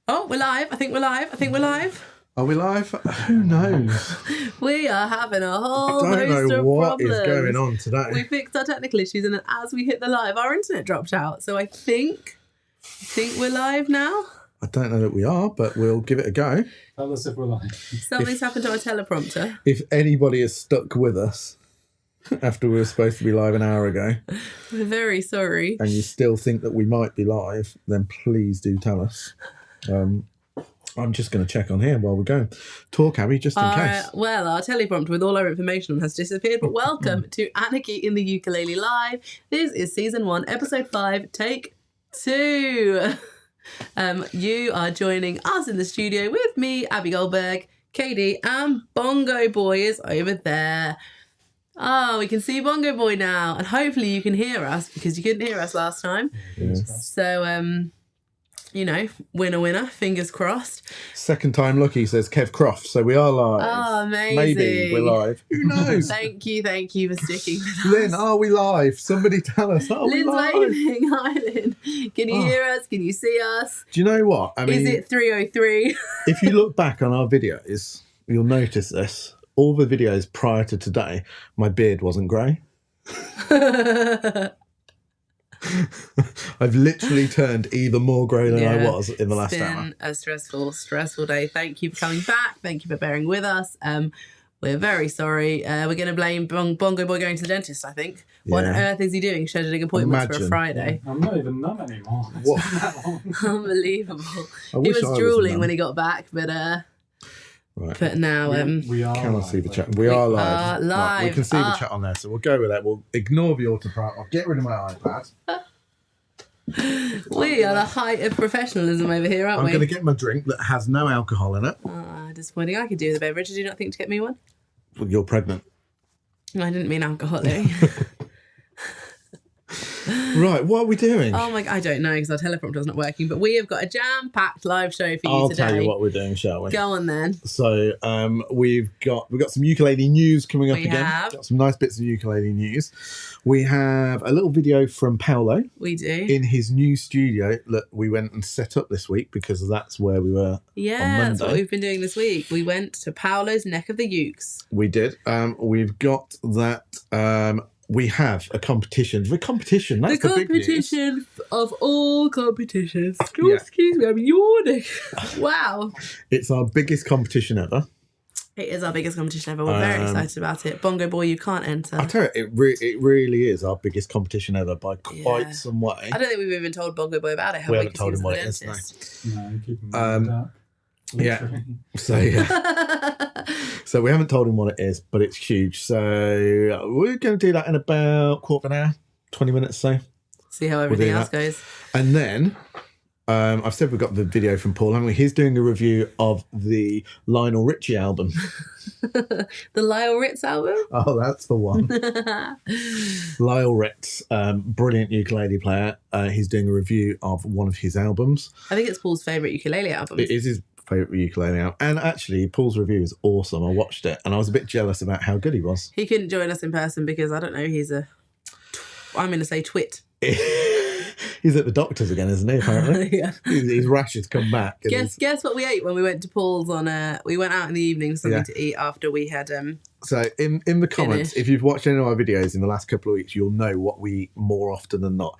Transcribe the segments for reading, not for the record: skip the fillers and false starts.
Oh, we're live. I think we're live. Are we live? Who knows? We are having a whole I don't host know of what problems. is going on today. We fixed our technical issues, and as we hit the live, our internet dropped out. So I think we're live now. I don't know that we are, but we'll give it a go. Tell us if we're live. Something's happened to our teleprompter. If anybody is stuck with us after we were supposed to be live an hour ago, We're very sorry. and you still think that we might be live, then please do tell us. I'm just going to check on here while we're going. Talk, Abby, just in case. Well, our teleprompter with all our information on has disappeared, but welcome to Anarchy in the Ukulele Live. This is Season 1, Episode 5, Take 2. You are joining us in the studio with me, Abby Goldberg, Katie, and Bongo Boy is over there. Oh, we can see Bongo Boy now, and hopefully you can hear us because you couldn't hear us last time. Yeah. So, you know, winner, fingers crossed. Second time lucky, says Kev Croft. So we are live. Oh, amazing. Maybe we're live. Who knows? Thank you for sticking with us. Lynn, are we live? Somebody tell us. Are we Lynn's live? waving. Hi, Lynn. Can you hear us? Can you see us? Do you know what? I mean, Is it 3:03? if you look back on our videos, you'll notice this. All the videos prior to today, my beard wasn't grey. I've literally turned even more grey than I was in the last hour. It's been a stressful day. Thank you for coming back. Thank you for bearing with us. We're very sorry. We're going to blame Bongo Boy going to the dentist, I think. What on earth is he doing? Scheduling appointments for a Friday. I'm not even numb anymore. It's What? been that long. Unbelievable. He wish was I was drooling numb. when he got back, but Right. now we are. Can I live, see the though. chat? We are live. are Right, we live. can see the chat on there, so we'll go with that. We'll ignore the autopilot. I'll get rid of my iPad. we are the height of professionalism over here, aren't I'm we? going to get my drink that has no alcohol in it. Disappointing. I could do with a beverage. Did you not think to get me one? Well, you're pregnant. I didn't mean alcoholic. Right, what are we doing? Oh my! I don't know because our teleprompter's not working. But we have got a jam-packed live show for you I'll today. tell you what we're doing, shall we? Go on then. So we've got some ukulele news coming up We again. have. Got some nice bits of ukulele news. We have a little video from Paolo We do. in his new studio that we went and set up this week because that's where we were. Yeah, that's what Monday. we've been doing this week. We went to Paolo's neck of the Ukes. We did. We've got that. We have a competition. The competition. That's the big news. competition of all competitions. Oh, Yeah. excuse me, I'm yawning. Wow. It's our biggest competition ever. It is our biggest competition ever. We're very excited about it. Bongo Boy, you can't enter. I tell you, it really is our biggest competition ever by quite Yeah. some way. I don't think we've even told Bongo Boy about it, have We we? haven't 'Cause told he him was what at it is, the no. dentist. No, keep him in the dark. Yeah. Literally. So yeah. So we haven't told him what it is, but it's huge. So we're going to do that in about quarter of an hour, 20 minutes or so. See how everything do else that. goes. And then I've said we've got the video from Paul, haven't we? He's doing a review of the Lionel Richie album. The Lyle Ritz album? Oh, that's the one. Lyle Ritz, brilliant ukulele player. He's doing a review of one of his albums. I think it's Paul's favourite ukulele album. It is his favourite ukulele album. And actually, Paul's review is awesome. I watched it and I was a bit jealous about how good he was. He couldn't join us in person because, I don't know, I'm going to say twit. He's at the doctor's again, isn't he, apparently? Yeah. His rash has come back. And Guess what we ate when we went to Paul's we went out in the evening for something to eat after we had So in the comments, Finished. if you've watched any of our videos in the last couple of weeks, you'll know what we eat more often than not.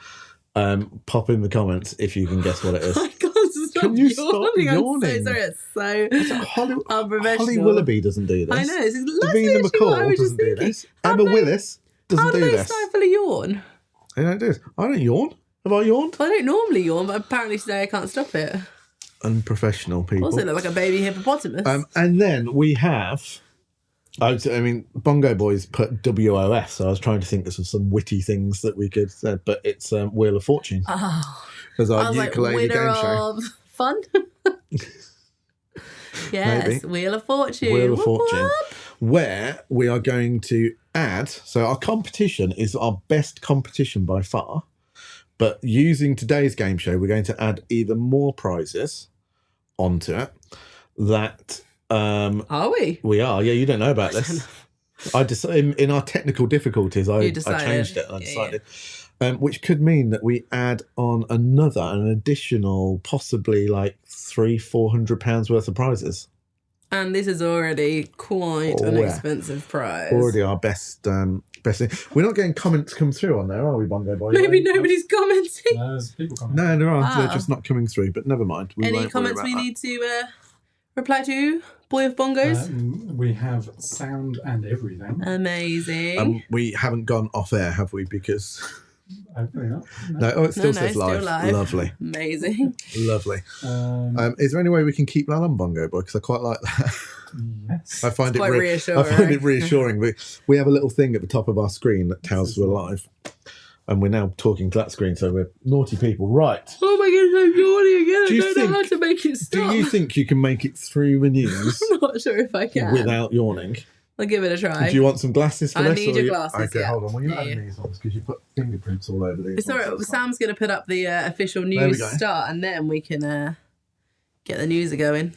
Pop in the comments if you can guess what it is. I can't stop Can you stop yawning. I'm yawning? so sorry. It's so Holly unprofessional. Willoughby doesn't do this. I know. It's Davina literally what I McCall was just doesn't do thinking. this. How Emma do they- Willis doesn't How do do they this. stifle a yawn? They don't do this. I don't yawn. Have I yawned? Well, I don't normally yawn, but apparently today I can't stop it. Unprofessional people. Also look like a baby hippopotamus. And then we have... I mean, Bongo Boys put WOS, so I was trying to think of some witty things that we could say, but it's Wheel of Fortune. Oh. As I our was like, ukulele winner game show. of fun. Yes, Maybe. Wheel of Fortune. Wheel of Whoop, Fortune, whoop. where we are going to add... So our competition is our best competition by far, but using today's game show, we're going to add even more prizes onto it that... Are we? We are. Yeah, you don't know about this. I decided in our technical difficulties, I You decided. changed it and I Yeah, decided. which could mean that we add on an additional, possibly like £300-400 worth of prizes. And this is already quite an expensive prize. Already our best thing. We're not getting comments come through on there, are we, Bongo Boy? Maybe nobody's commenting. No, there's people commenting. No, there are. They're just not coming through, but never mind. Any comments we need to reply to, Boy of Bongos? We have sound and everything. Amazing. We haven't gone off air, have we? Because... Hopefully not. No, it still says still live. live. Lovely. Amazing. Lovely. Is there any way we can keep that on, Bongo Boy? Because I quite like that. Yes. I find quite reassuring. I find it reassuring. We have a little thing at the top of our screen that tells we're live. And we're now talking to that screen, so we're naughty people. Right. Oh my goodness, I'm yawning again. I don't know how to make it stop. Do you think you can make it through the news I'm not sure if I can. without yawning? I'll give it a try. Do you want some glasses for this? I need your glasses, Okay, yeah. hold on. Well, you're Yeah, adding these ones because you put fingerprints all over these. It's all right. Sam's going to put up the official we news go. start, and then we can get the news going.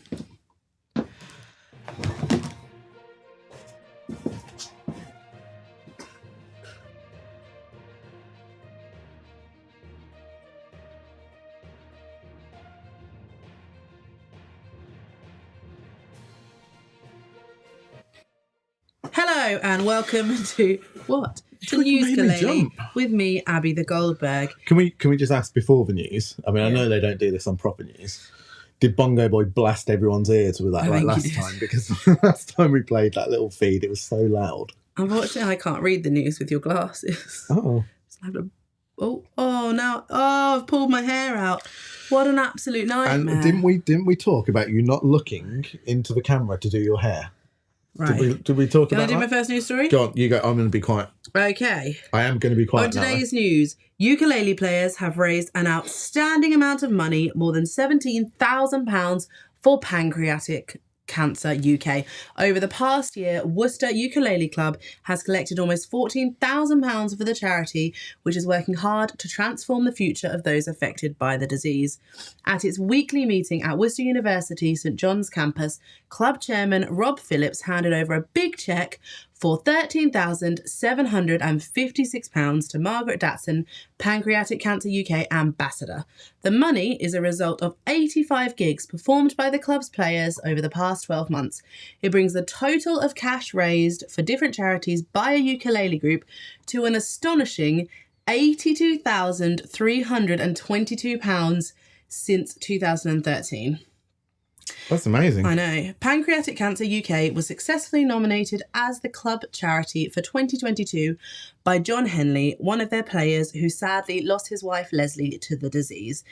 Hello and welcome to what? To You made me Ukulele jump. with me, Abby the Goldberg. Can we just ask before the news? I mean, I know they don't do this on proper news. Did Bongo Boy blast everyone's ears with that I like think last he did. time? Because last time we played that little feed, it was so loud. Unfortunately, I can't read the news with your glasses. Oh. I have to- I've pulled my hair out. What an absolute nightmare. And didn't we talk about you not looking into the camera to do your hair? Right. Did we talk Can I about do my that? first news story? Go on, you go. I'm going to be quiet. Okay. I am going to be quiet On today's news, ukulele players have raised an outstanding amount of money, more than £17,000 for pancreatic Cancer UK. Over the past year, Worcester Ukulele Club has collected almost £14,000 for the charity, which is working hard to transform the future of those affected by the disease. At its weekly meeting at Worcester University St John's campus, club chairman Rob Phillips handed over a big cheque for £13,756 to Margaret Datson, Pancreatic Cancer UK ambassador. The money is a result of 85 gigs performed by the club's players over the past 12 months. It brings the total of cash raised for different charities by a ukulele group to an astonishing £82,322 since 2013. That's amazing. I know. Pancreatic Cancer UK was successfully nominated as the club charity for 2022 by John Henley, one of their players who sadly lost his wife Leslie to the disease.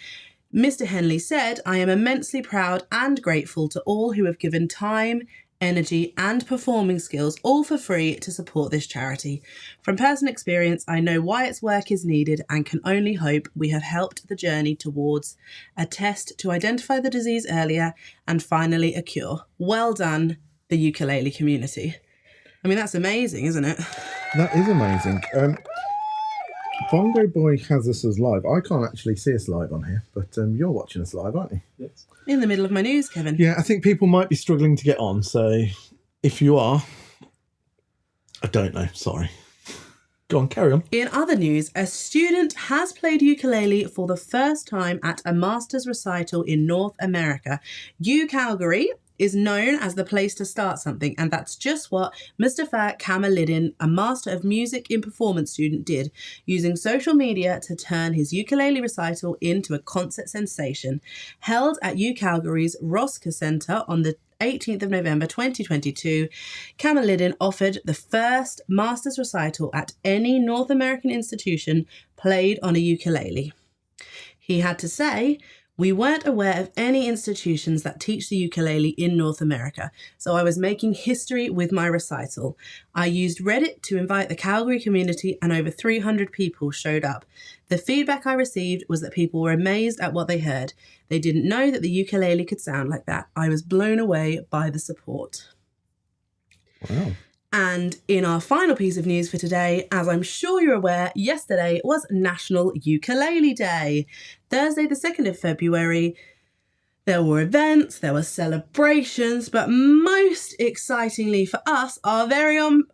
Mr. Henley said, "I am immensely proud and grateful to all who have given time, energy and performing skills all for free to support this charity. From personal experience, I know why its work is needed and can only hope we have helped the journey towards a test to identify the disease earlier and finally a cure. Well done, the ukulele community." I mean, that's amazing, isn't it? That is amazing. Bongo Boy has us as live. I can't actually see us live on here, but you're watching us live, aren't you? Yes. In the middle of my news, Kevin. Yeah, I think people might be struggling to get on, so if you are, I don't know, sorry. Go on, carry on. In other news, a student has played ukulele for the first time at a master's recital in North America. Calgary is known as the place to start something, and that's just what Mustafa Kamalidin, a Master of Music in Performance student, did, using social media to turn his ukulele recital into a concert sensation. Held at Calgary's Rosca Centre on the 18th of November 2022, Kamalidin offered the first Master's recital at any North American institution played on a ukulele. He had to say, "We weren't aware of any institutions that teach the ukulele in North America, so I was making history with my recital. I used Reddit to invite the Calgary community and over 300 people showed up. The feedback I received was that people were amazed at what they heard. They didn't know that the ukulele could sound like that. I was blown away by the support." Wow. And in our final piece of news for today, as I'm sure you're aware, yesterday was National Ukulele Day. Thursday, the 2nd of February, there were events, there were celebrations, but most excitingly for us, our very own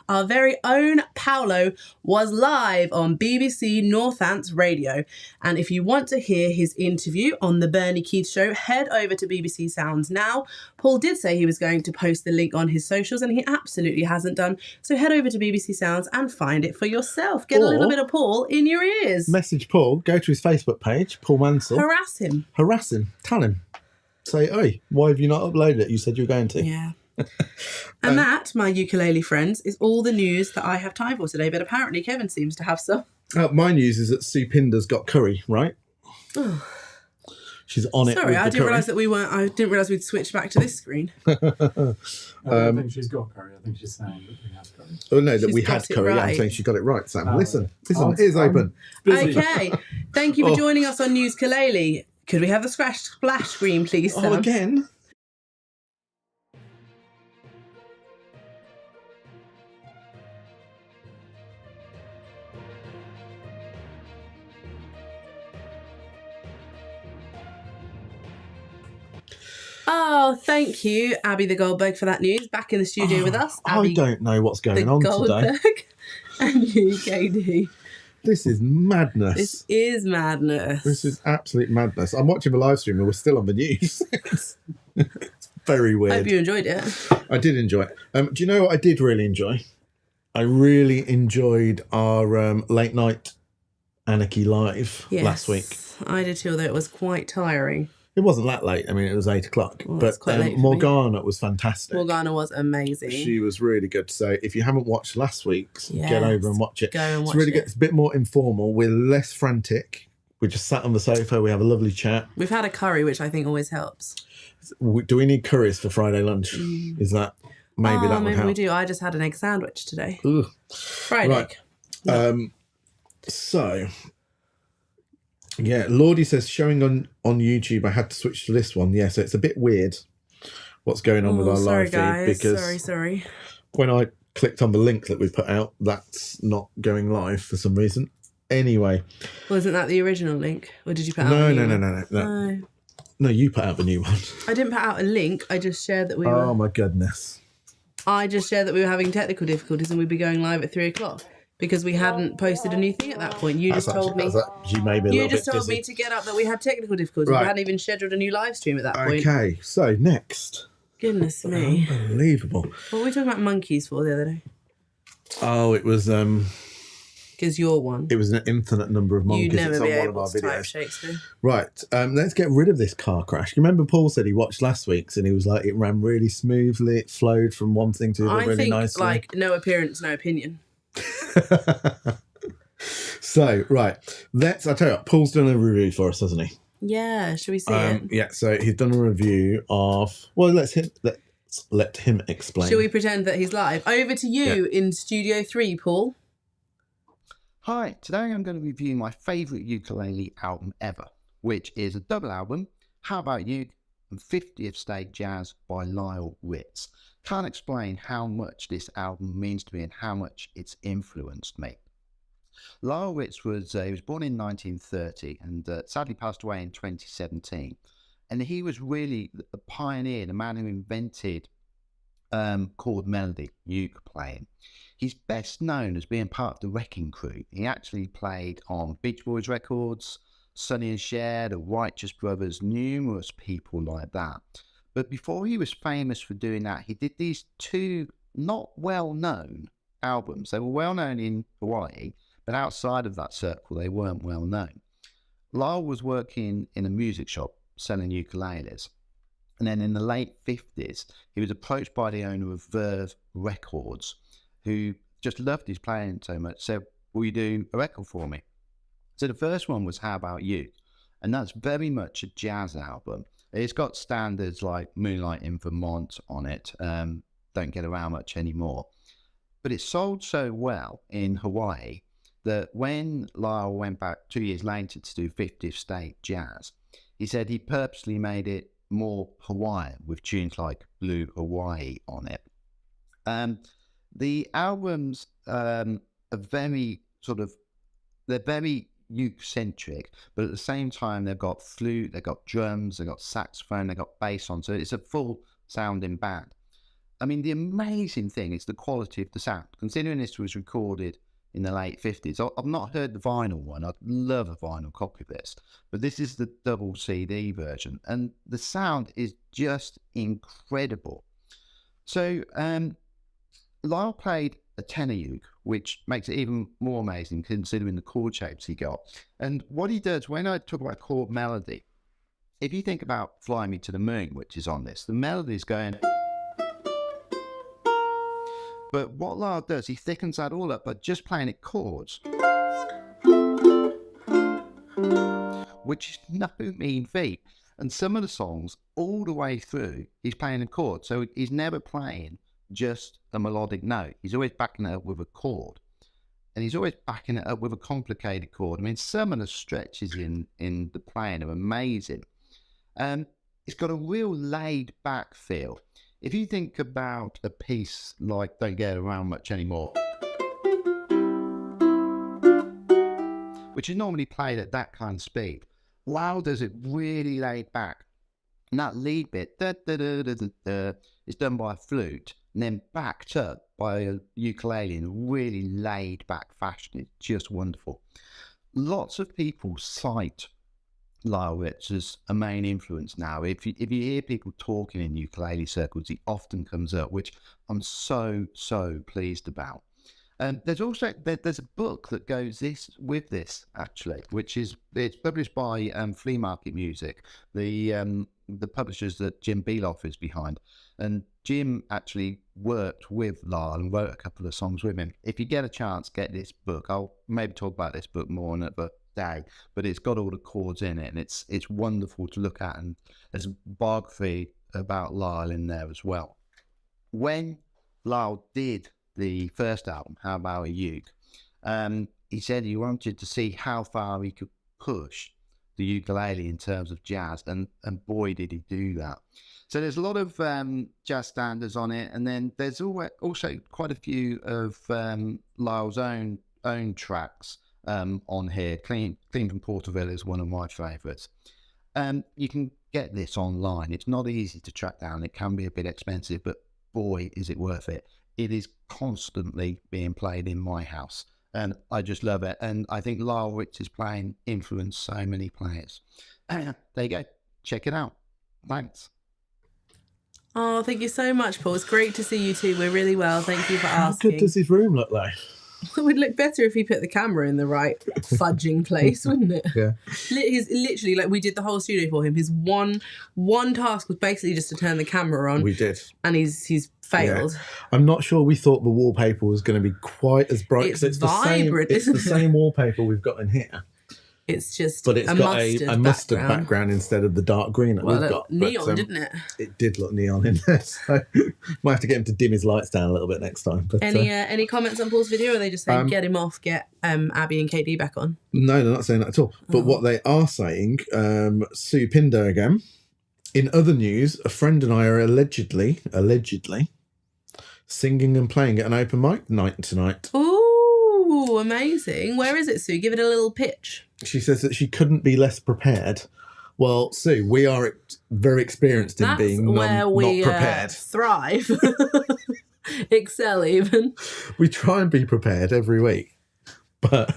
our very own Paolo was live on BBC Northants Radio. And if you want to hear his interview on the Bernie Keith Show, head over to BBC Sounds now. Paul did say he was going to post the link on his socials, and he absolutely hasn't done. So head over to BBC Sounds and find it for yourself. Get a little bit of Paul in your ears. Message Paul, go to his Facebook page, Paul Mansell. Harass him. Harass him. Tell him. Say, oi, why have you not uploaded it? You said you were going to. Yeah. And that, my ukulele friends, is all the news that I have time for today. But apparently Kevin seems to have some. My news is that Sue Pinder's got curry, right? Oh. She's on it. Sorry, I didn't realise that we weren't. I didn't realise we'd switched back to this screen. I don't think she's got curry. I think she's saying that we have curry. Oh no, that She's we got had it curry. I'm right. saying she got it right, Sam. Oh, Listen, yeah. ears open. Busy. Okay, thank you for joining us on Newskalele. Could we have the splash screen, please, Sam? Oh, again? Oh, thank you, Abby the Goldberg, for that news. Back in the studio with us, Abby I don't know what's the going on today. Goldberg, and you, KD. This is madness. This is madness. This is absolute madness. I'm watching the live stream and we're still on the news. It's very I weird. hope you enjoyed it. I did enjoy it. Do you know what I did really enjoy? I really enjoyed our late night Anarchy live Yes, last week. I did too, although it was quite tiring. It wasn't that late. I mean, it was 8 o'clock. Well, but that's quite late for me. Morgana was fantastic. Morgana was amazing. She was really good. So if you haven't watched last week's, Yes. get over and watch it. Go and watch it's really it. good. It's a bit more informal. We're less frantic. We just sat on the sofa. We have a lovely chat. We've had a curry, which I think always helps. Do we need curries for Friday lunch? Is that maybe that would maybe help? we do. I just had an egg sandwich today. Ugh. Fried Right. egg. So, yeah, Lordy says showing on YouTube. I had to switch to this one. Yeah, so it's a bit weird what's going on with our sorry, live guys. feed because Sorry. when I clicked on the link that we put out, that's not going live for some reason. Anyway, Wasn't that the original link, or did you put out? no, a no, new no, one? no, no, No. no. You put out the new one. I didn't put out a link. I just shared that we Oh were. my goodness. I just shared that we were having technical difficulties and we'd be going live at 3:00 because we hadn't posted a new thing at that point. You just told me. You may be a You little just bit told dizzy. me to get up that we had technical difficulties. Right. We hadn't even scheduled a new live stream at that point. Okay, so next. Goodness me. Unbelievable. What were we talking about monkeys for the other day? Oh, it was Because you're one. an infinite number of monkeys. You'd never It's be on one of able our to type videos. Shakespeare. Right, let's get rid of this car crash. You remember Paul said he watched last week's and he was like, it ran really smoothly. It flowed from one thing to the other I really think, nicely. like, no appearance, no opinion. So, right, I'll tell you what, Paul's done a review for us, hasn't he? Yeah, should we see it? Yeah, so he's done a review of, well, let's let him explain. Shall we pretend that he's live? Over to you in Studio 3, Paul. Hi, today I'm going to review my favourite ukulele album ever, which is a double album, How About You and 50th State Jazz by Lyle Ritz. Can't explain how much this album means to me and how much it's influenced me. Lyle Ritz was born in 1930 and sadly passed away in 2017. And he was really the pioneer, the man who invented chord melody, uke playing. He's best known as being part of the Wrecking Crew. He actually played on Beach Boys records, Sonny and Cher, the Righteous Brothers, numerous people like that. But before he was famous for doing that, he did these two not well-known albums. They were well-known in Hawaii, but outside of that circle, they weren't well-known. Lyle was working in a music shop selling ukuleles. And then in the late 50s, he was approached by the owner of Verve Records, who just loved his playing so much, said, will you do a record for me? So the first one was How About You? And that's very much a jazz album. It's got standards like Moonlight in Vermont on it. Don't get around much anymore. But it sold so well in Hawaii that when Lyle went back 2 years later to do 50th State Jazz, he said he purposely made it more Hawaiian with tunes like Blue Hawaii on it. The albums are very they're very uke-centric, but at the same time they've got flute, they've got drums, they've got saxophone, they've got bass on, so it's a full sounding band. I mean, the amazing thing is the quality of the sound. Considering this was recorded in the late 50s, I've not heard the vinyl one. I'd love a vinyl copy of this. But this is the double CD version. And the sound is just incredible. So Lyle played a tenor uke, which makes it even more amazing considering the chord shapes he got. And what he does, when I talk about chord melody, if you think about Fly Me to the Moon, which is on this, the melody is going... But what Lyle does, he thickens that all up by just playing it chords, which is no mean feat. And some of the songs, all the way through, he's playing a chord. So he's never playing just a melodic note. He's always backing it up with a chord. And he's always backing it up with a complicated chord. I mean, some of the stretches in the playing are amazing. It's got a real laid-back feel. If you think about a piece like Don't Get Around Much Anymore, which is normally played at that kind of speed, Lyle does it really laid back. And that lead bit, da, da, da, da, da, da, is done by a flute and then backed up by a ukulele in a really laid back fashion. It's just wonderful. Lots of people cite Lyle Ritz as a main influence now. If you hear people talking in ukulele circles, he often comes up, which I'm so pleased about. There's also there's a book that goes with this actually, which is it's published by Flea Market Music, the publishers that Jim Beloff is behind, and Jim actually worked with Lyle and wrote a couple of songs with him. If you get a chance, get this book. I'll maybe talk about this book more another day, but it's got all the chords in it, and it's wonderful to look at, and there's a biography about Lyle in there as well. When Lyle did the first album, How About a Uke, he said he wanted to see how far he could push the ukulele in terms of jazz, and boy did he do that. So there's a lot of jazz standards on it, and then there's also quite a few of Lyle's own tracks on here. Clean from Porterville is one of my favourites. You can get this online. It's not easy to track down. It can be a bit expensive, but boy, is it worth it. It is constantly being played in my house, and I just love it. And I think Lyle Ritz's playing influenced so many players. There you go. Check it out. Thanks. Oh, thank you so much, Paul. It's great to see you two. We're really well. Thank you for asking. How good does his room look like? It would look better if he put the camera in the right fudging place, wouldn't it? Yeah. He's literally, like, we did the whole studio for him. His one task was basically just to turn the camera on. We did. And he's failed. Yeah. I'm not sure we thought the wallpaper was going to be quite as bright. It's vibrant, It's the same wallpaper we've got in here. It's just but it's got a mustard background instead of the dark green that we've got. Neon, didn't it? It did look neon in there, so might have to get him to dim his lights down a little bit next time. But any comments on Paul's video, or are they just saying get him off, get Abby and KD back on? No, they're not saying that at all. But what they are saying, Sue Pinder again. In other news, a friend and I are allegedly singing and playing at an open mic night tonight. Ooh, amazing. Where is it, Sue? Give it a little pitch. She says that she couldn't be less prepared. Well, Sue, we are very experienced in being not prepared. Thrive. Excel even. We try and be prepared every week, but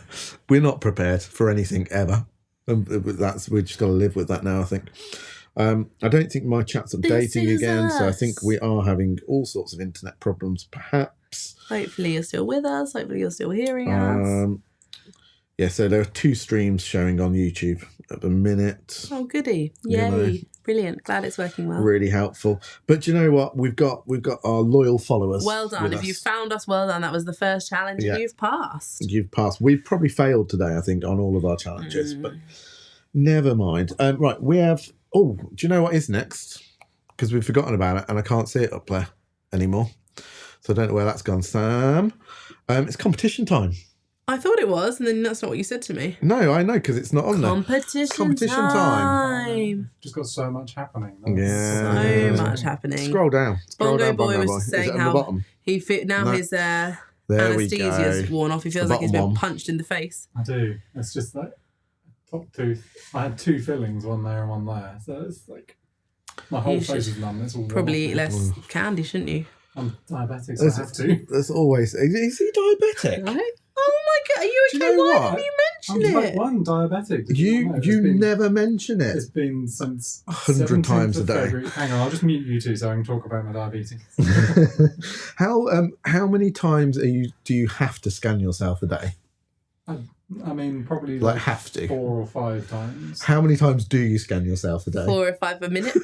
we're not prepared for anything ever. And we've just got to live with that now, I think. I don't think my chat's updating again, so I think we are having all sorts of internet problems, perhaps. Hopefully you're still with us. Hopefully you're still hearing us. Yeah, so there are 2 streams showing on YouTube at the minute. Oh, goody. Yay. Brilliant. Glad it's working well. Really helpful. But you know what? We've got our loyal followers. Well done. If you found us, well done. That was the first challenge and you've passed. You've passed. We've probably failed today, I think, on all of our challenges, but never mind. Right, we have... Oh, do you know what is next? Because we've forgotten about it and I can't see it up there anymore. So I don't know where that's gone, Sam. It's competition time. I thought it was, and then that's not what you said to me. No, I know, because it's not on there. Competition time. Just got so much happening. Yeah. So much happening. Scroll down. Bongo Boy was saying how he his anesthesia's worn off. He feels like he's been punched in the face. I do. It's just like top tooth. I had 2 fillings, one there and one there. So it's like my whole face is numb. It's all probably eat less candy, shouldn't you? I'm diabetic, so I have to. There's always. Is he diabetic? Right? Oh my god, are you Do okay? you know Why what? didn't you I'm mention type it? 1 diabetic. Did You not know? you never mention it. It's been since 100 times 17th a of day. February. Hang on, I'll just mute you two so I can talk about my diabetes. How many times do you have to scan yourself a day? I mean, probably Like like have to. 4 or 5 times. How many times do you scan yourself a day? 4 or 5 a minute.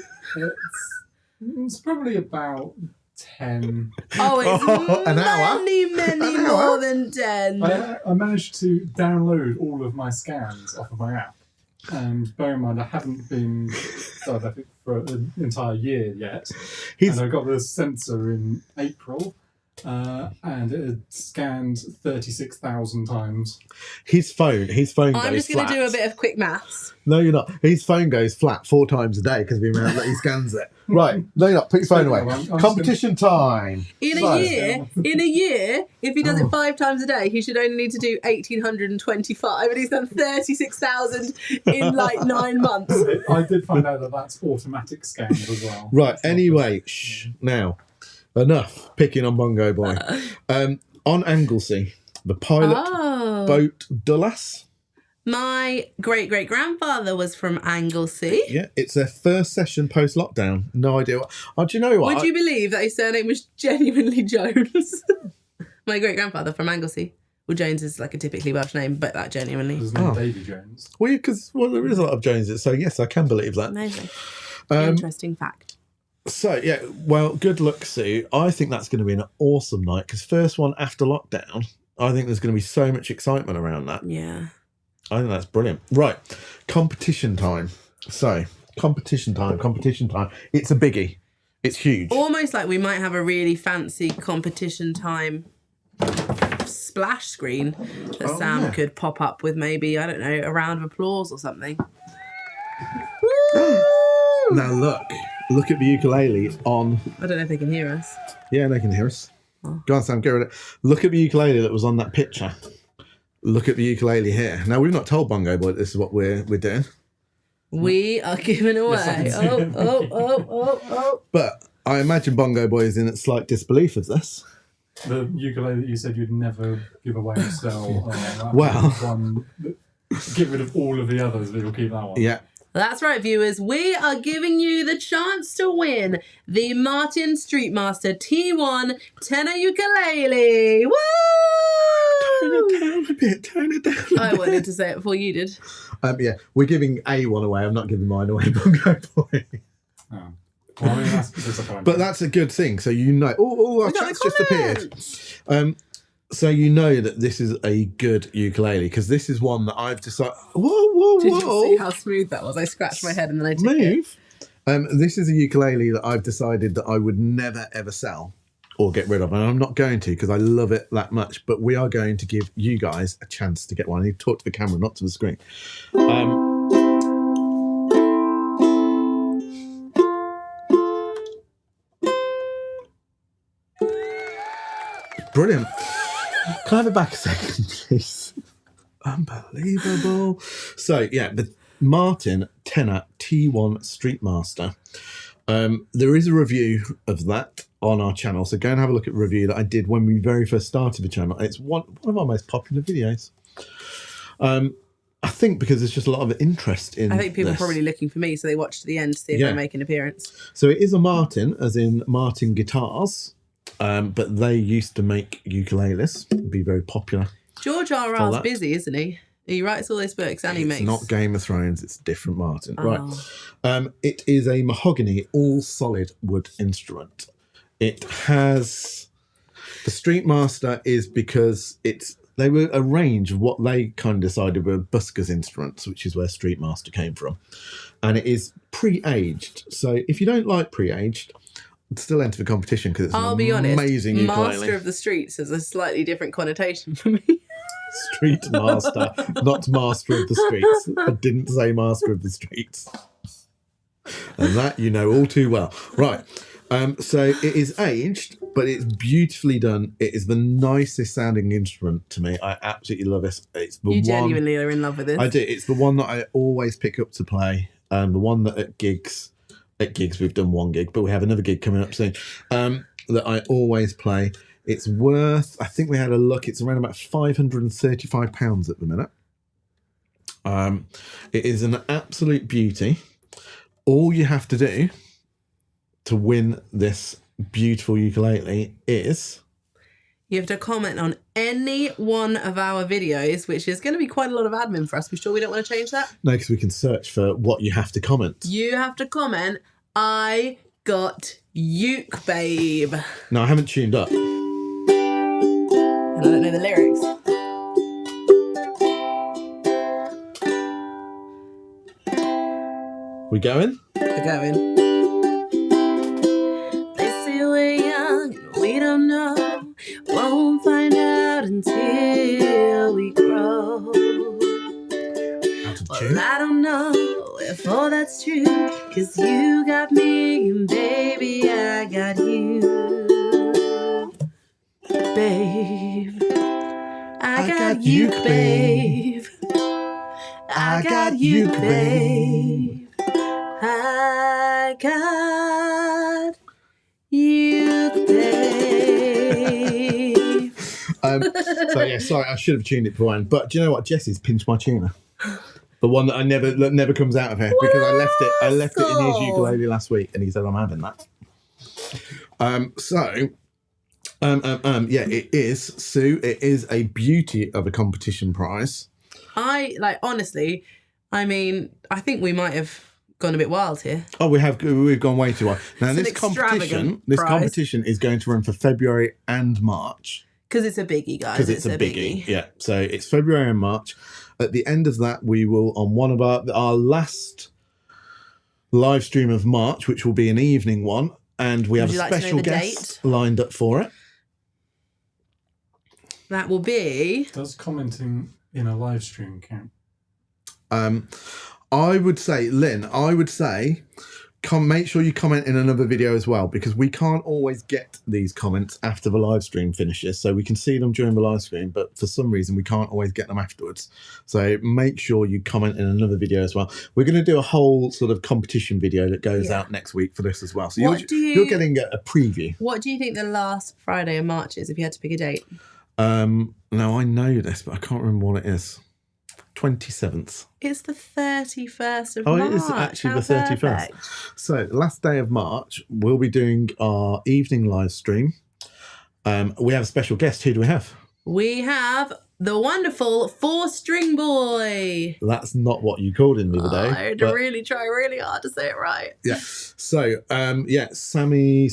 It's probably about 10. Oh, it's An hour? many An more hour? than 10. I managed to download all of my scans off of my app. And bear in mind, I haven't been diabetic for an entire year yet. And I got the sensor in April. And it had scanned 36,000 times. His phone I'm goes just going flat. to do a bit of quick maths. No, you're not. His phone goes flat 4 times a day because of the amount that he scans it. Right, no, you're not. Put your phone away. I'm just Competition time. In So- a year, if he does it 5 times a day, he should only need to do 1,825, and he's done 36,000 in like 9 months. I did find out that that's automatic scans as well. Right, It's not anyway, just- shh, now, enough picking on Bongo Boy. On Anglesey, the pilot Oh. boat Dullas. My great-great-grandfather was from Anglesey. Yeah, it's their first session post-lockdown. No idea what. Oh, do you know what? Would you believe that his surname was genuinely Jones? My great-grandfather from Anglesey. Well, Jones is like a typically Welsh name, but that genuinely. His name Oh. Davy Jones. Well, because there is a lot of Joneses, so yes, I can believe that. Amazing. Um, Interesting fact. So, yeah, well, good luck, Sue. I think that's going to be an awesome night because first one after lockdown, I think there's going to be so much excitement around that. Yeah. I think that's brilliant. Right, competition time. So, competition time. It's a biggie. It's huge. Almost like we might have a really fancy competition time splash screen that Oh, Sam yeah. could pop up with maybe, I don't know, a round of applause or something. Now, look at the ukulele on. I don't know if they can hear us. Yeah, they can hear us. Go on, Sam, get rid of it. Look at the ukulele that was on that picture. Look at the ukulele here. Now, we've not told Bongo Boy that this is what we're doing. We are giving away. Yes, I can see it. Oh. But I imagine Bongo Boy is in at slight disbelief of this. The ukulele that you said you'd never give away or sell. Well. One, get rid of all of the others, but you'll keep that one. Yeah. That's right, viewers. We are giving you the chance to win the Martin Streetmaster T1 tenor ukulele. Woo! Turn it down a bit. Turn it down a bit. I wanted to say it before you did. Yeah, we're giving A1 away. I'm not giving mine away, Bongo Boy. Oh. Well, I mean, that's disappointing. But that's a good thing. So you know. Oh, our We got chat's the just appeared. comments. So you know that this is a good ukulele because this is one that I've decided. Whoa! Did you see how smooth that was? I scratched my head and then I took it. Move. This is a ukulele that I've decided that I would never ever sell or get rid of, and I'm not going to because I love it that much. But we are going to give you guys a chance to get one. I need to talk to the camera, not to the screen. Brilliant. Can I have it back a second, please? Unbelievable. So, yeah, the Martin Tenor T1 Streetmaster. There is a review of that on our channel, so go and have a look at the review that I did when we very first started the channel. It's one of our most popular videos. I think because there's just a lot of interest in I think people this. are probably looking for me, so they watch to the end to see if Yeah. I make an appearance. So it is a Martin, as in Martin Guitars, but they used to make ukuleles, be very popular. George R. For R's that. busy, isn't he? He writes all those books and he It's makes... not Game of Thrones, it's a different Martin. Oh. Right. It is a mahogany, all solid wood instrument. It has... The Streetmaster is because they were a range of what they kind of decided were buskers instruments, which is where Streetmaster came from. And it is pre-aged. So if you don't like pre-aged, still enter the competition because it's I'll an be honest, amazing ukulele. Master of the Streets has a slightly different connotation for me. Street Master, not Master of the Streets. I didn't say Master of the Streets. And that you know all too well. Right. So it is aged, but it's beautifully done. It is the nicest sounding instrument to me. I absolutely love it. It's the You one genuinely are in love with this. I do. It's the one that I always pick up to play. The one that at gigs we've done one gig, but we have another gig coming up soon. that I always play. It's worth, I think we had a look, it's around about £535 at the minute. It is an absolute beauty. All you have to do to win this beautiful ukulele is... You have to comment on any one of our videos, which is going to be quite a lot of admin for us. We sure we don't want to change that? No, because we can search for what you have to comment. You have to comment, I got uke, babe. No, I haven't tuned up. And I don't know the lyrics. We going? We're going. They say we're young and we don't know. Won't find out until we grow. Well, I don't know if all that's true, 'cause you got me and baby I got you, babe. I got you, babe. I got you, babe. I got you, babe. So yeah, sorry, I should have tuned it beforehand. But do you know what? Jesse's pinched my tuner. The one that never comes out of here because I left it in his ukulele last week, and he said I'm having that. Yeah, it is, Sue. It is a beauty of a competition prize. Honestly, I mean, I think we might have gone a bit wild here. Oh, we've gone way too wild. Now It's this competition is going to run for February and March. Because it's a biggie, guys. Because it's a biggie. Yeah. So it's February and March. At the end of that, we will, on one of our last live stream of March, which will be an evening one, and we have a special guest lined up for it. That will be... Does commenting in a live stream count? I would say, Lynn, make sure you comment in another video as well, because we can't always get these comments after the live stream finishes. So we can see them during the live stream, but for some reason we can't always get them afterwards. So make sure you comment in another video as well. We're going to do a whole sort of competition video that goes out next week for this as well. So you're getting a preview. What do you think the last Friday of March is, if you had to pick a date? Now I know this, but I can't remember what it is. 27th. It's the 31st of March. Oh, it is actually the 31st. Perfect. So, last day of March, we'll be doing our evening live stream. We have a special guest. Who do we have? We have the wonderful 4-string boy. That's not what you called him the other day. I had to really try really hard to say it right. Yeah. So, Sammy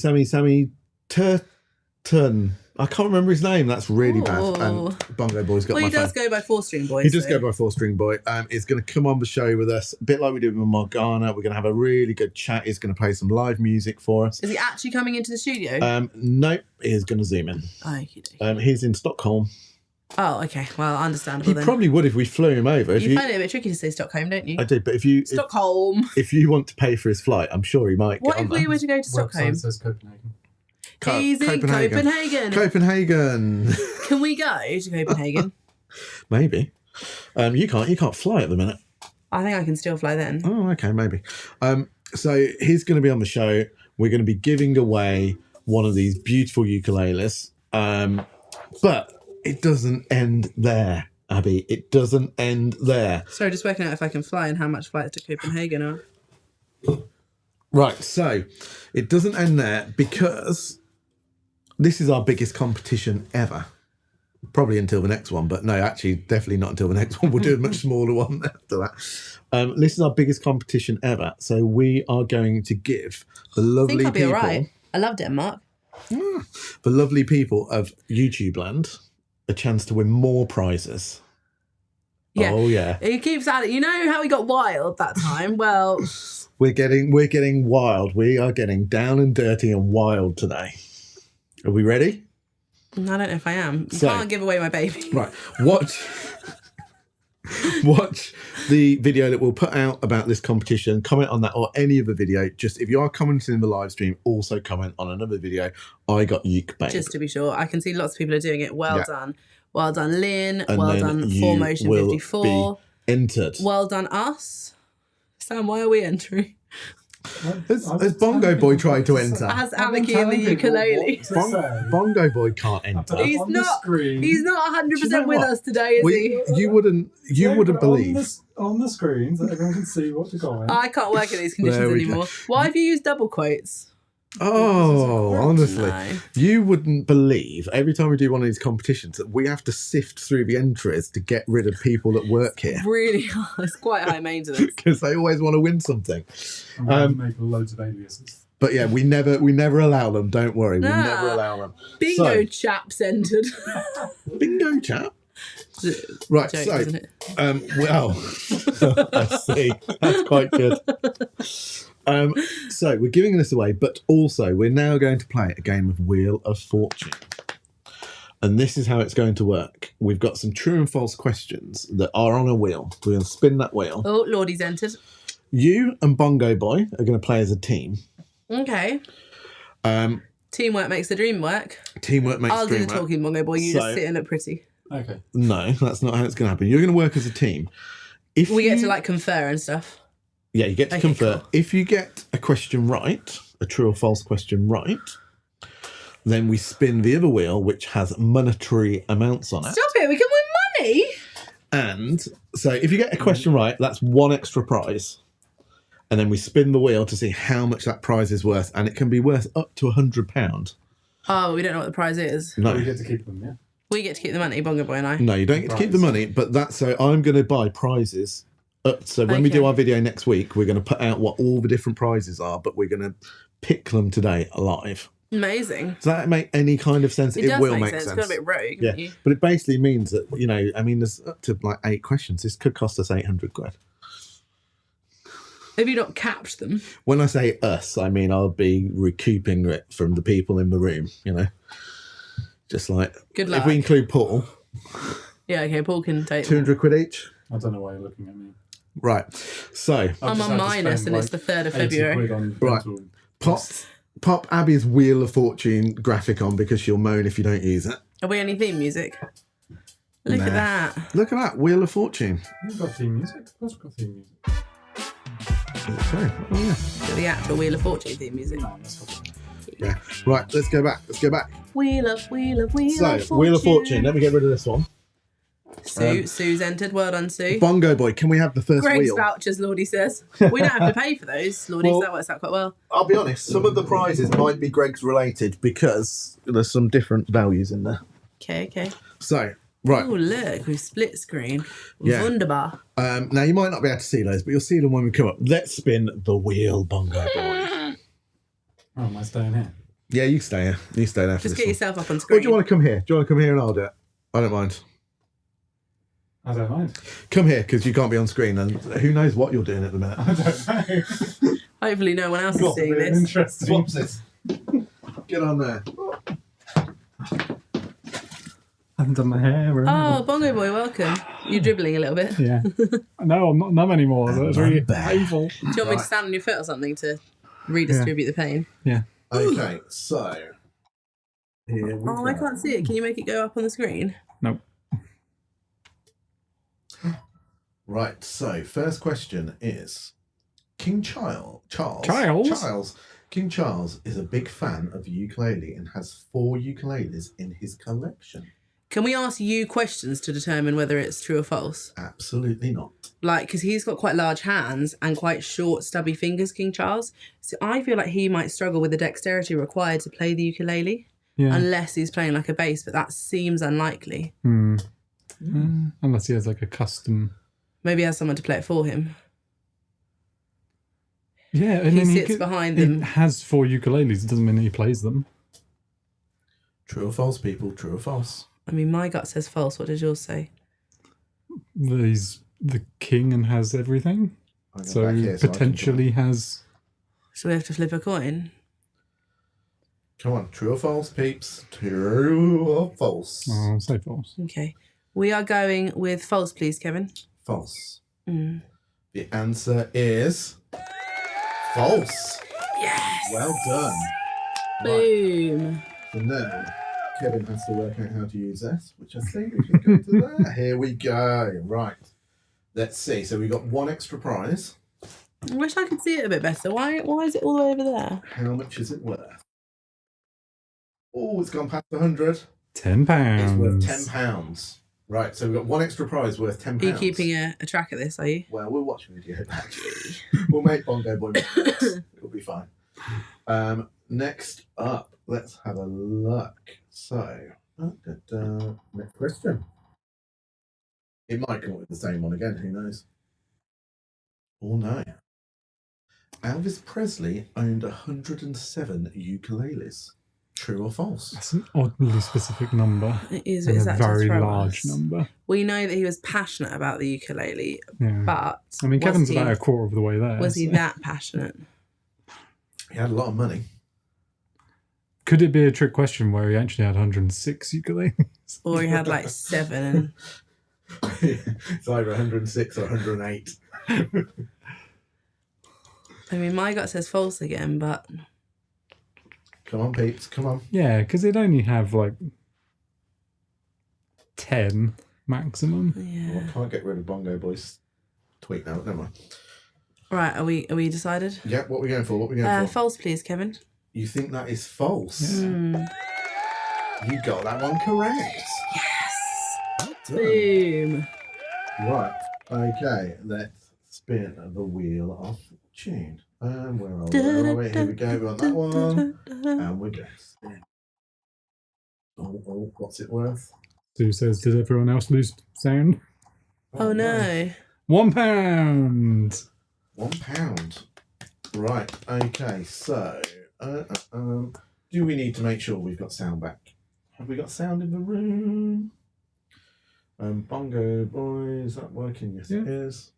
Turton. I can't remember his name. That's really bad. And Bongo Boy's got my phone. He does go by 4-string boy. He does go by 4-string boy. He's going to come on the show with us, a bit like we did with Morgana. We're going to have a really good chat. He's going to play some live music for us. Is he actually coming into the studio? No, he's going to zoom in. He's in Stockholm. Oh, okay. Well, understandable. He probably would if we flew him over. You find it a bit tricky to say Stockholm, don't you? I do, but Stockholm. If you want to pay for his flight, I'm sure he might. What if we were to go to Stockholm? Website says Copenhagen. He's in Copenhagen. Copenhagen. Can we go to Copenhagen? Maybe. You can't fly at the minute. I think I can still fly then. Oh, okay, maybe. So he's going to be on the show. We're going to be giving away one of these beautiful ukuleles. But it doesn't end there, Abby. It doesn't end there. So just working out if I can fly and how much flights to Copenhagen are. Right, so it doesn't end there because this is our biggest competition ever. Probably until the next one, but no, actually, definitely not until the next one. We'll do a much smaller one after that. This is our biggest competition ever. So we are going to give the lovely people... I think I'll be all right. I love Denmark. The lovely people of YouTube land a chance to win more prizes. Yeah. Oh, yeah. He keeps at it. You know how we got wild that time? Well... We're getting wild. We are getting down and dirty and wild today. Are we ready? I don't know if I am. You can't give away my baby. Right. Watch the video that we'll put out about this competition. Comment on that or any other video. Just if you are commenting in the live stream, also comment on another video. I got uke, babe. Just to be sure. I can see lots of people are doing it. Well done. Well done, Lynn. And well done, 4Motion54. Entered. Well done, us. Sam, why are we entering? Has Bongo Boy tried to enter? Has Anarchy in the ukulele? Bongo Boy can't enter. He's not 100% with us today, is he? You wouldn't believe. On the screen so everyone can see what to go in. I can't work in these conditions anymore. Why have you used double quotes? Oh, honestly, No. you wouldn't believe every time we do one of these competitions that we have to sift through the entries to get rid of people that work here Really hard. It's quite high maintenance. because they always want to win something. Make loads of aliases. But yeah, we never allow them. Don't worry, we never allow them. Bingo chaps entered. Bingo chap. Right, Joke, so isn't it? well, I see. That's quite good. So we're giving this away, but also we're now going to play a game of Wheel of Fortune. And this is how it's going to work. We've got some true and false questions that are on a wheel. We're going to spin that wheel. Oh, Lordy's entered. You and Bongo Boy are going to play as a team. Okay. Teamwork makes the dream work. Teamwork makes I'll the dream do the work. talking, Bongo Boy. You just sit and look pretty. Okay. No, that's not how it's going to happen. You're going to work as a team. If We get you- to like confer and stuff. Yeah, you get to Okay, confer. cool. If you get a question right, a true or false question right, then we spin the other wheel, which has monetary amounts on it. Stop it, we can win money. And so if you get a question right, that's one extra prize. And then we spin the wheel to see how much that prize is worth. And it can be worth up to £100. Oh, we don't know what the prize is. No. We get to keep them, yeah? We get to keep the money, Bongo Boy and I. No, you don't get to keep the money, but that's so I'm going to buy prizes. So when we Okay. do our video next week, we're going to put out what all the different prizes are, but we're going to pick them today live. Amazing. Does that make any kind of sense? It does will make make sense. It's got a bit rogue, Yeah, haven't you? but it basically means that, there's up to like 8 questions. This could cost us 800 quid. Have you not capped them? When I say us, I mean I'll be recouping it from the people in the room, Just like, Good luck. if we include Paul, Yeah, okay, Paul can take 200 quid each. I don't know why you're looking at me. Right. So, I've I'm just on had to minus spend, and it's the 3rd of 80 February. quid on Right. dental. pop Abby's Wheel of Fortune graphic on because she'll moan if you don't use it. Are we any theme music? Look Nah. at that. Look at that, Wheel of Fortune. You've got theme music? Of course we've got theme music. Okay. Oh, yeah. Got the actual Wheel of Fortune theme music. No, that's not Yeah. Right, let's go back. Wheel of Fortune. So, Wheel of Fortune. Let me get rid of this one. Sue's entered. Well done, Sue. Bongo Boy, can we have the first Greg's wheel? vouchers, Lordy says. We don't have to pay for those, Lordy, so Well- that works out quite well. I'll be honest, some of the prizes might be Greg's related because there's some different values in there. Okay. So, right. Oh, look, we've split screen. Yeah. Wunderbar. Now, you might not be able to see those, but you'll see them when we come up. Let's spin the wheel, Bongo Boy. Oh, am I staying here? Yeah, you stay here. You stay there for Just this get one. yourself up on Or screen. do you want to come here? Do you want to come here and I'll do it? I don't mind. I don't mind. Come here, because you can't be on screen, and who knows what you're doing at the minute. I don't know. Hopefully no one else is seeing Bit this. interesting. Swap's this. Get on there. I haven't done my hair. Or Oh, Bongo Boy, welcome. You're dribbling a little bit. Do yeah. No, I'm not numb anymore. That's really bad. painful. you want me to stand on your foot or something to redistribute the pain? Yeah. Okay, so here we Oh, go. I can't see it. Can you make it go up on the screen? Nope. Right, so first question is King Charles. King Charles is a big fan of ukulele and has 4 ukuleles in his collection. Can we ask you questions to determine whether it's true or false? Absolutely not. Like, because he's got quite large hands and quite short, stubby fingers, King Charles. So I feel like he might struggle with the dexterity required to play the ukulele, Yeah. unless he's playing like a bass, but that seems unlikely. Unless he has like a custom. Maybe he has someone to play it for him. Yeah, and He then sits behind them. He has 4 ukuleles. It doesn't mean he plays them. True or false, people? True or false? I mean, my gut says false. What does yours say? He's the king and has everything. I'm So back here so I can- potentially has. So we have to flip a coin. Come on, true or false, peeps? True or false? Oh, I'll say false. Okay. We are going with false, please, Kevin. False. Mm. The answer is false. Yes! Well done. Right, Boom. so now Kevin has to work out how to use this, which I think we should go to there. Here we go. Right. Let's see. So we got 1 extra prize. I wish I could see it a bit better. Why is it all the way over there? How much is it worth? Oh, it's gone past 100. £10. It's worth £10. Right, so we've got one extra prize worth £10. Are you keeping a track of this, are you? Well, we'll watch a video back. We'll make Bongo Boy mistakes. It'll be fine. Next up, let's have a look. So, next question. It might come up with the same one again, who knows? Or no. Elvis Presley owned 107 ukuleles. True or false? That's an oddly specific number. It is. And Is a that very just large number. We know that he was passionate about the ukulele, Yeah. but I mean, was Kevin's he- about a quarter of the way there. Was he so- that passionate? He had a lot of money. Could it be a trick question where he actually had 106 ukuleles? Or he had like 7 and It's either 106 or 108. I mean, my gut says false again, but Come on, peeps, come on. Yeah, because it'd only have like 10 maximum. yeah. I can't get rid of Bongo Boy's tweet now, never mind. Right, are we decided? Yeah, what are we going for? What are we going for? False, please, Kevin. You think that is false? Yeah. You got that one correct. Yes. Done. Boom. Right, okay, let's spin the wheel of fortune. Where are we? Here we go, we got that one. And we're going to spin. Oh, what's it worth? Sue says, did everyone else lose sound? Oh no. £1. £1. Right, okay, so do we need to make sure we've got sound back? Have we got sound in the room? Bongo Boy, is that working? Yes, it is.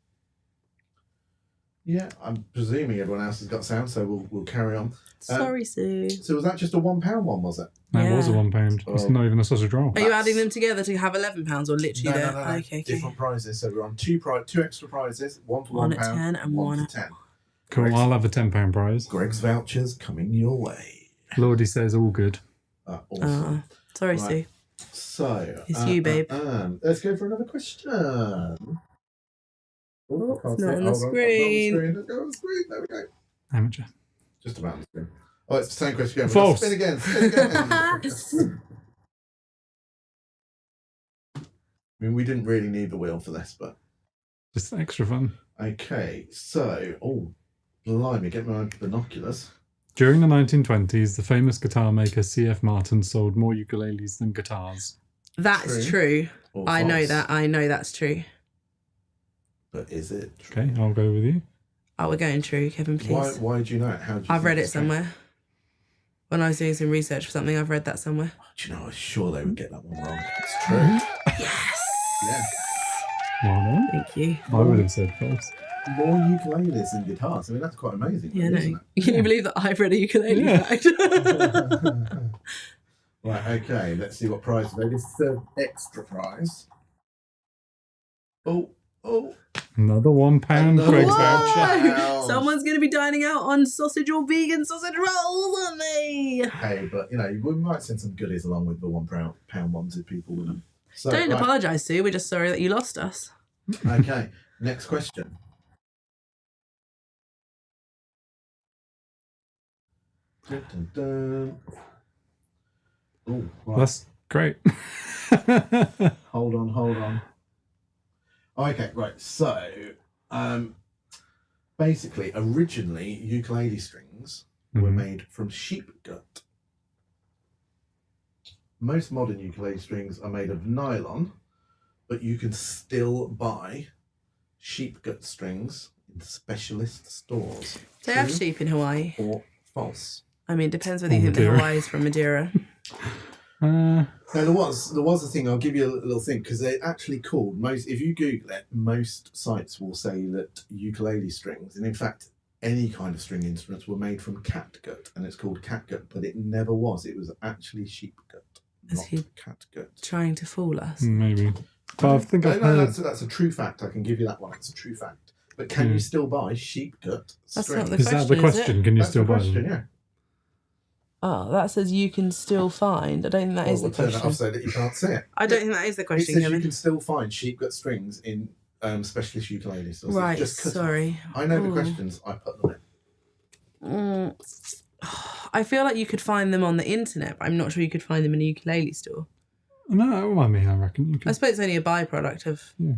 Yeah, I'm presuming everyone else has got sound, so we'll carry on. Sorry, Sue. So was that just a £1 one, was it? That was a Yeah. £1. It's Oh. not even a sausage roll. Are you adding them together to have £11 or literally there? No. Okay. Different prizes. So we're on two extra prizes. One for One £1 at 10 and one one for 10. Cool, I'll have a £10 prize. Greg's vouchers coming your way. Lordy says all good. Awesome. Sorry, Right. Sue. So It's you, babe. let's go for another question. Oh, I can't it's see not it. on the Hold screen. Let's go on the screen. There we go. Amateur. Just about on the screen. Oh, it's the same question again. False. Spin again. I mean, we didn't really need the wheel for this, but Just extra fun. okay. So, blimey, get my binoculars. During the 1920s, the famous guitar maker C.F. Martin sold more ukuleles than guitars. That's true. Or I know false. that. I know that's true. But is it true? Okay, I'll go with you. Oh, we're going true, Kevin, please. Why do you know it? How do you I've think read it it's true? somewhere. When I was doing some research for something, I've read that somewhere. Do you know, I was sure they would get that one wrong. It's true. Yes. Yeah. Well done. Thank you. I would have said false. More ukuleles than guitars. I mean, that's quite amazing. Yeah, really, no. isn't Can you believe that I've read a ukulele Yeah. fact? it? Right, okay. Let's see what prize today. This is the extra prize. Oh. Another £1 Another Greg's one. voucher. Wow. Someone's going to be dining out on sausage or vegan sausage rolls, aren't they? Hey, but, we might send some goodies along with the £1 ones if people want them. So, Don't right, apologise, Sue. We're just sorry that you lost us. Okay, next question. Dun, dun, dun. Oh, right. That's great. Hold on. Okay, right. So, basically, originally, ukulele strings were Mhm. made from sheep gut. Most modern ukulele strings are made of nylon, but you can still buy sheep gut strings in specialist stores. They have True sheep in Hawaii. or false? I mean, depends whether Or you think the Madeira. Hawaii is from Madeira. Uh, No, there was a thing. I'll give you a little thing because they're actually called most. If you Google it, most sites will say that ukulele strings, and in fact, any kind of string instruments, were made from catgut, and it's called catgut, but it never was. It was actually sheep gut, Is not he- catgut. Trying to fool us. maybe. But I think I've No, heard... that's a true fact. I can give you that one. It's a true fact. But can you still buy sheep gut That's strings? not the Is that the question, is it? question? Can you That's still the buy question, them? yeah. Oh, that says you can still find. I don't think that is We'll the turn that question. off so that you can't see it. I don't think that is the It question, says you Kevin. can still find sheep gut strings in specialist ukulele stores. Right, Just cut sorry. off. I know the Ooh. questions. I put them in. I feel like you could find them on the internet, but I'm not sure you could find them in a ukulele store. No, I mean, I reckon you I could. suppose it's only a byproduct of... Yeah.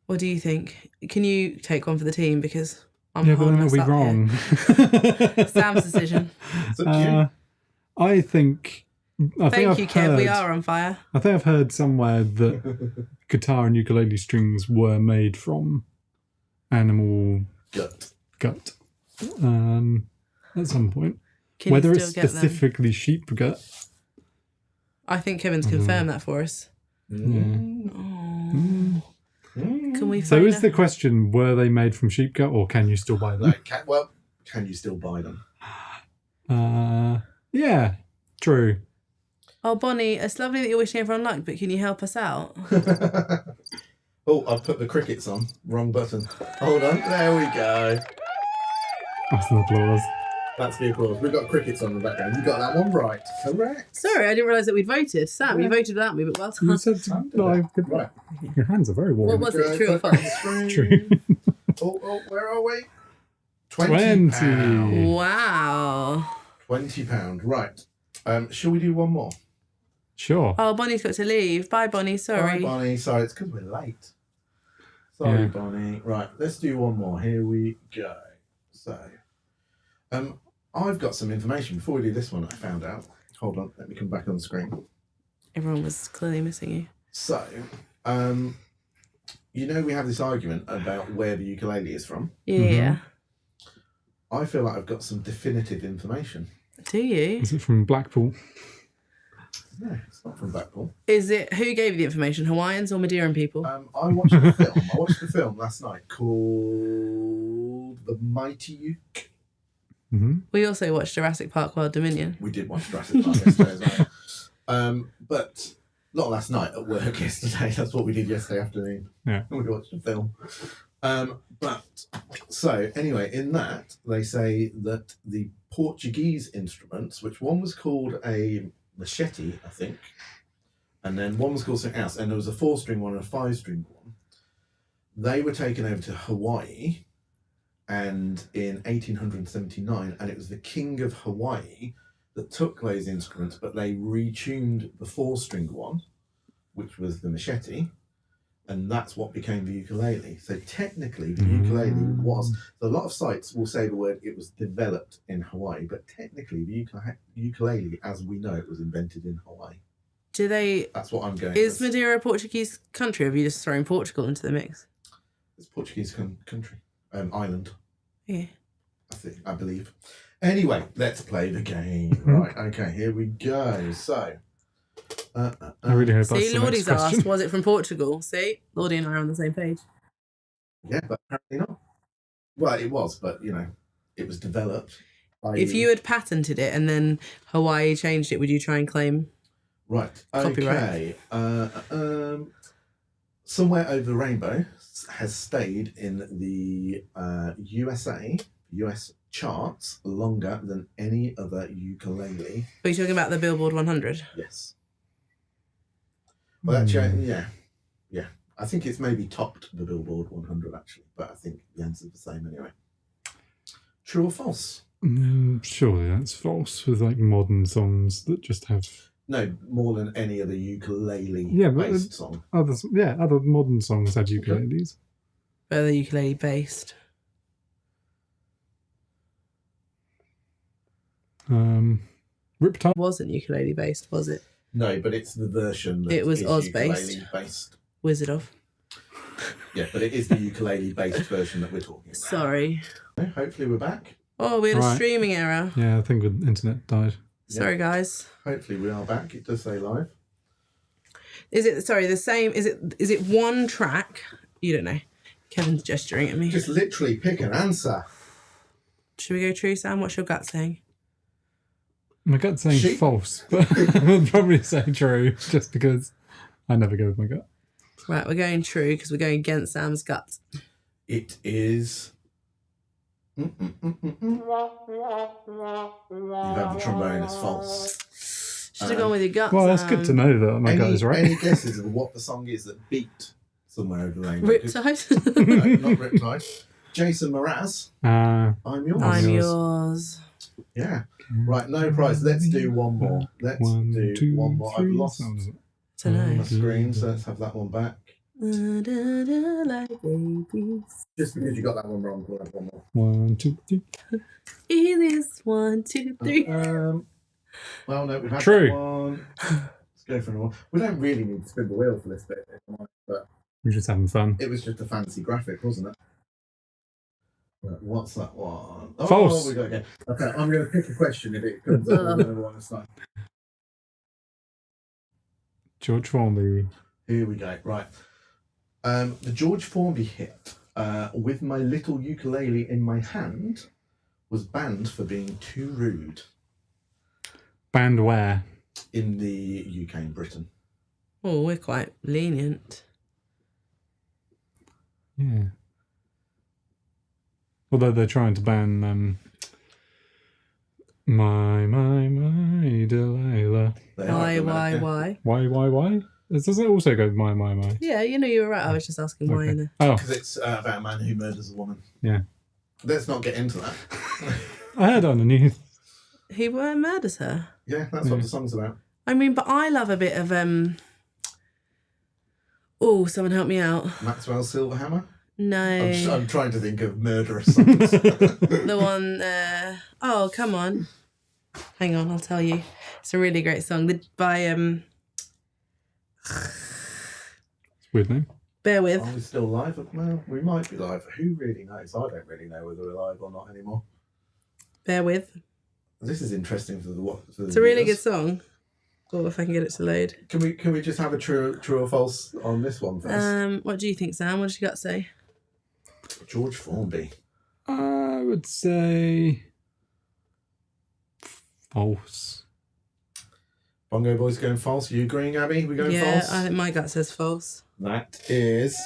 What do you think? Can you take one for the team? Because I'm Yeah, but then holding it'll be us up here. wrong. Sam's decision. It's up to you. I think. Thank you, Kev. We are on fire. I think I've heard somewhere that guitar and ukulele strings were made from animal gut at some point. Can Whether you it's still get them? specifically sheep gut. I think Kevin's confirmed that for us. Mm. Can we So find is the question, were they made from sheep gut or can you still buy them? Can you still buy them? Yeah, true. Oh, Bonnie, it's lovely that you're wishing everyone luck, but can you help us out? Oh, I've put the crickets on. Wrong button. Hold on. There we go. That's an applause. That's the applause. We've got crickets on in the background. You got that one right. Correct. Sorry, I didn't realise that we'd voted. Sam, you voted without me, but well You done. said Right. your hands are very warm. What was it, true or false? True. Oh, where are we? 20. £20. Wow. £20. Right. Shall we do one more? Sure. Oh, Bonnie's got to leave. Bye, Bonnie. Sorry. Bye, Bonnie. Sorry, it's because we're late. Sorry, Yeah. Bonnie. Right, let's do one more. Here we go. So, I've got some information. Before we do this one, I found out. Hold on, let me come back on the screen. Everyone was clearly missing you. So, you know we have this argument about where the ukulele is from. Yeah. I feel like I've got some definitive information. Do you? Is it from Blackpool? No, it's not from Blackpool. Is it, who gave you the information? Hawaiians or Madeiran people? I watched a film. I watched a film last night called The Mighty Uke. Mm-hmm. We also watched Jurassic Park World Dominion. We did watch Jurassic Park yesterday as well. But not last night, at work yesterday. That's what we did yesterday afternoon. Yeah. We watched a film. So anyway, in that, they say that the Portuguese instruments, which one was called a machete, I think, and then one was called something else, and there was a 4-string one and a 5-string one. They were taken over to Hawaii, and in 1879, and it was the King of Hawaii that took those instruments, but they retuned the 4-string one, which was the machete, and that's what became the ukulele. So technically, the ukulele was. So a lot of sites will say the word it was developed in Hawaii, but technically, the ukulele, as we know it, was invented in Hawaii. Do they... That's what I'm going. Is with. Madeira a Portuguese country, or have you just thrown Portugal into the mix? It's Portuguese country, island. Yeah. I believe. Anyway, let's play the game. Right. Okay. Here we go. So. I really hope that's See, the next Lordie's question. asked, was it from Portugal? See? Lordie and I are on the same page. Yeah, but apparently not. Well, it was, but it was developed. If you had patented it and then Hawaii changed it, would you try and claim? Right. Copyright. Okay. Somewhere Over the Rainbow has stayed in the US charts longer than any other ukulele. Are you talking about the Billboard 100? Yes. Well, actually, yeah. I think it's maybe topped the Billboard 100 actually, but I think the answer's the same anyway. True or false? Surely that's false with like modern songs that just have No, more than any other ukulele but based song. other modern songs have ukuleles. But they're ukulele based. Riptide. Wasn't ukulele based, was it? No, but it's the version that It was is Oz ukulele based. Wizard of. Yeah, but it is the ukulele based version that we're talking about. Sorry. Hopefully we're back. Oh, we had a Right. streaming error. Yeah, I think the internet died. Sorry, guys. Hopefully we are back. It does say live. Is it, sorry, the same? Is it one track? You don't know. Kevin's gesturing at me. Just literally pick an answer. Should we go true, Sam? What's your gut saying? My gut's saying Sheep. false, but I'll probably say true just because I never go with my gut. Right, we're going true because we're going against Sam's gut. It is. You have the trombone as false. Should have gone with your gut. Well, that's good to know that my gut is right. Any guesses of what the song is that beat somewhere over the lane. Riptide. No, not Riptide. Jason Mraz. I'm yours. I'm yours. Yeah. Right, no prize. Let's do one more. Let's do one more. I've lost my screen, so let's have that one back. Like babies. Just because you got that one wrong, we'll have one more. 1, 2, 3. Easiest 1, 2, 3. Well, no, we've had True. that one. Let's go for another one. We don't really need to spin the wheel for this bit, but We're just having fun. it was just a fancy graphic, wasn't it? Right, what's that one? Oh, False. We got again. Okay, I'm going to pick a question if it comes up. I'm going to want to start. George Formby. Here we go. Right. The George Formby hit, With My Little Ukulele in My Hand, was banned for being too rude Banned where? in the UK and Britain. Oh, we're quite lenient. Yeah. Although they're trying to ban my Delilah. They are at the minute, yeah. Why? Does it also go my? Yeah, you know, you were right. I was just asking why. Okay. Innit? Oh, Because it's about a man who murders a woman. yeah. Let's not get into that. I heard on the news. He murders her. Yeah, that's what the song's about. I mean, but I love a bit of Oh, someone help me out. Maxwell Silverhammer? No, I'm trying to think of murderous songs. the one. Oh, come on. Hang on, I'll tell you. It's a really great song by Weird name. Bear with. Are we still live? Well, we might be live. Who really knows? I don't really know whether we're live or not anymore. Bear with. This is interesting for the It's a really good viewers. song. Oh, if I can get it to load. Can we just have a true or false on this one first? What do you think, Sam? What did you got to say? George Formby. I would say false. Bongo Boys going false. You agreeing, Abby? We going Yeah, false? I think my gut says false. That is,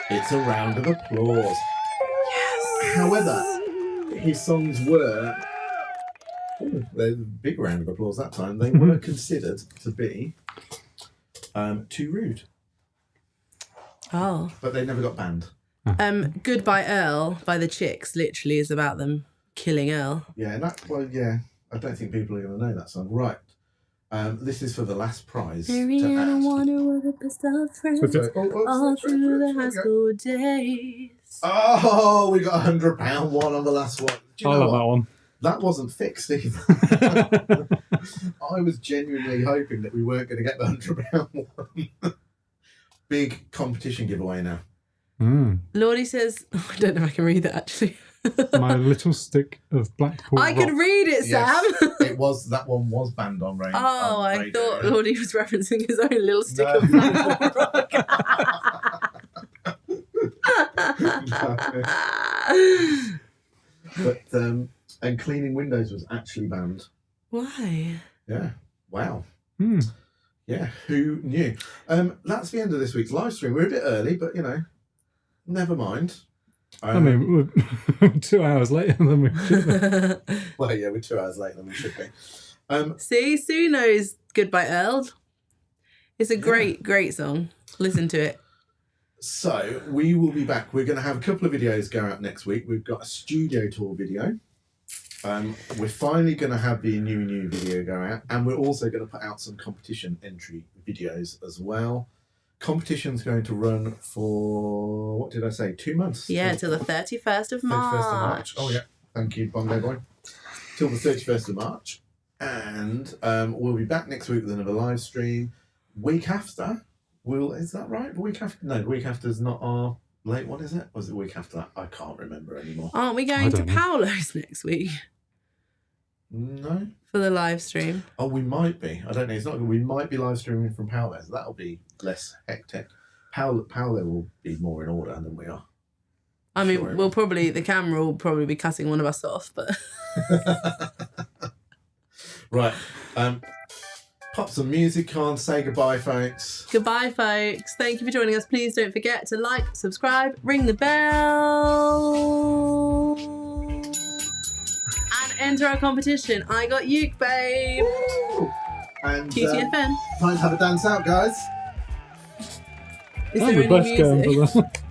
it's a round of applause. Yes. However, his songs were, a big round of applause that time. They were considered to be too rude, Oh. but they never got banned. Goodbye Earl by the Chicks literally is about them killing Earl. Yeah, and that. Well, yeah, I don't think people are going to know that song. Right. This is for the last prize. Mariana Wonder were the best of friends all through the high school days. Oh, we got £100 one on the last one. Do you I know love what? that one. That wasn't fixed either. I was genuinely hoping that we weren't going to get the £100 one. Big competition giveaway now. Lordy says, I don't know if I can read that actually. My little stick of Blackpool I could rock. read it, Sam. It was, that one was banned on radio. Oh, I radio, thought yeah. Lordy was referencing his own little stick No. of rock. But and cleaning windows was actually banned. Why? Yeah. Wow. Hmm. Yeah, who knew? That's the end of this week's live stream. We're a bit early, but you know, never mind. I mean, we're 2 hours later than we should be. Well, yeah, we're 2 hours later than we should be. See, Sue knows Goodbye Earl. It's a great song. Listen to it. So we will be back. We're going to have a couple of videos go out next week. We've got a studio tour video. We're finally going to have the new video go out, and we're also going to put out some competition entry videos as well. Competition's going to run for, what did I say, 2 months? Yeah, till the 31st of 31st of March. Oh yeah, thank you, Bongo Boy. Till the 31st of March, and we'll be back next week with another live stream. Week after, is that right? The week after? No, the week after is not our late one, is it? Or is it the week after that? I can't remember anymore. Aren't we going to Paolo's next week No. for the live stream? Oh, we might be. I don't know. It's not. We might be live streaming from Paolo. So that'll be less hectic. Paolo will be more in order than we are. I mean, Sure. the camera will probably be cutting one of us off, but Right. Pop some music on. Say goodbye, folks. goodbye, folks. Thank you for joining us. Please don't forget to like, subscribe, ring the bell, and enter our competition. I got Uke, babe. Woo! And TTFN. time to have a dance out, guys. Is I'm there the any best game music? for that.